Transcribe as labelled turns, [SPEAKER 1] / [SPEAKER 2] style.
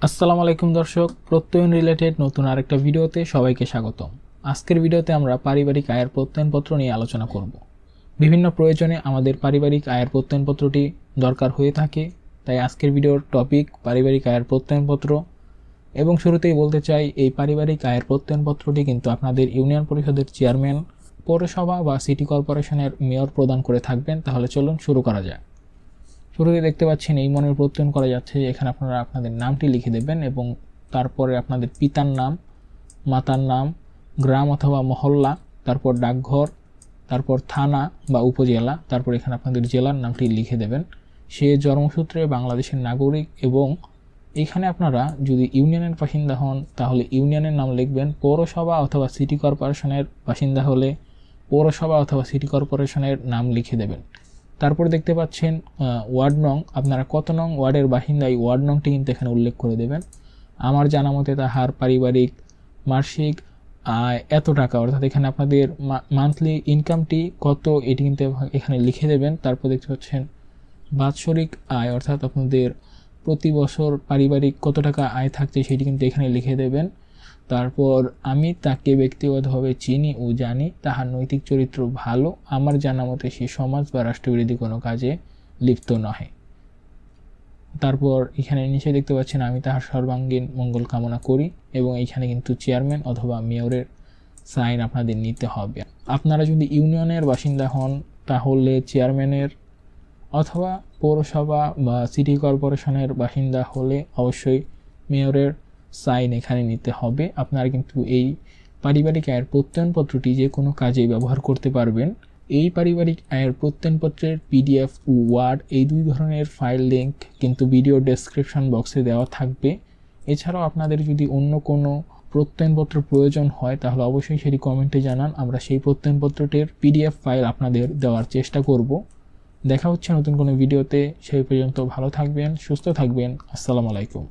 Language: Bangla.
[SPEAKER 1] আসসালামু আলাইকুম দর্শক, প্রত্যয়ন রিলেটেড নতুন আরেকটা ভিডিওতে সবাইকে স্বাগতম। আজকের ভিডিওতে আমরা পারিবারিক আয়ের প্রত্যয়নপত্র নিয়ে আলোচনা করব। বিভিন্ন প্রয়োজনে আমাদের পারিবারিক আয়ের প্রত্যয়নপত্রটি দরকার হয়ে থাকে, তাই আজকের ভিডিওর টপিক পারিবারিক আয়ের প্রত্যয়নপত্র। এবং শুরুতেই বলতে চাই, এই পারিবারিক আয়ের প্রত্যয়নপত্রটি কিন্তু আপনাদের ইউনিয়ন পরিষদের চেয়ারম্যান, পৌরসভা বা সিটি কর্পোরেশনের মেয়র প্রদান করে থাকবেন। তাহলে চলুন শুরু করা যায়। শুরুতে দেখতে পাচ্ছেন এই মনের প্রত্যয়ন করা যাচ্ছে। এখানে আপনারা আপনাদের নামটি লিখে দেবেন এবং তারপরে আপনাদের পিতার নাম, মাতার নাম, গ্রাম অথবা মহল্লা, তারপর ডাকঘর, তারপর থানা বা উপজেলা, তারপর এখানে আপনাদের জেলার নামটি লিখে দেবেন। সে জন্মসূত্রে বাংলাদেশের নাগরিক। এবং এখানে আপনারা যদি ইউনিয়নের বাসিন্দা হন তাহলে ইউনিয়নের নাম লিখবেন। পৌরসভা অথবা সিটি কর্পোরেশনের বাসিন্দা হলে পৌরসভা অথবা সিটি কর্পোরেশনের নাম লিখে দেবেন। তারপর দেখতে পাচ্ছেন ওয়ার্ড নং, আপনারা কত নং ওয়ার্ডের বাসিন্দা এই ওয়ার্ড নংটি কিন্তু এখানে উল্লেখ করে দেবেন। আমার জানা মতে তাহার পারিবারিক মাসিক আয় এত টাকা, অর্থাৎ এখানে আপনাদের মান্থলি ইনকামটি কত এটি কিন্তু এখানে লিখে দেবেন। তারপর দেখতে পাচ্ছেন বাৎসরিক আয়, অর্থাৎ আপনাদের প্রতি বছর পারিবারিক কত টাকা আয় থাকছে সেটি কিন্তু এখানে লিখে দেবেন। তারপর আমি তাকে ব্যক্তিগতভাবে চিনি ও জানি, তাহার নৈতিক চরিত্র ভালো, আমার জানা মতে সে সমাজ বা রাষ্ট্রবিরোধী কোনো কাজে লিপ্ত নহে। তারপর এখানে নিচে দেখতে পাচ্ছেন আমি তাহার সর্বাঙ্গীন মঙ্গল কামনা করি, এবং এইখানে কিন্তু চেয়ারম্যান অথবা মেয়রের সাইন আপনাদের নিতে হবে। আপনারা যদি ইউনিয়নের বাসিন্দা হন তাহলে চেয়ারম্যানের অথবা পৌরসভা বা সিটি কর্পোরেশনের বাসিন্দা হলে অবশ্যই মেয়রের সাইন এখানে নিতে হবে। আপনারা কিন্তু এই পারিবারিক আয়ের প্রত্যয়নপত্রটি যে কোনো কাজে ব্যবহার করতে পারবেন। এই পারিবারিক আয়ের প্রত্যয়নপত্রের পিডিএফ ও ওয়ার্ড এই দুই ধরনের ফাইল লিঙ্ক কিন্তু ভিডিও ডেসক্রিপশন বক্সে দেওয়া থাকবে। এছাড়াও আপনাদের যদি অন্য কোনো প্রত্যয়নপত্র প্রয়োজন হয় তাহলে অবশ্যই সেটি কমেন্টে জানান, আমরা সেই প্রত্যয়নপত্রটির পিডিএফ ফাইল আপনাদের দেওয়ার চেষ্টা করব। দেখা হচ্ছে নতুন কোনো ভিডিওতে। সেই পর্যন্ত ভালো থাকবেন, সুস্থ থাকবেন। আসসালামু আলাইকুম।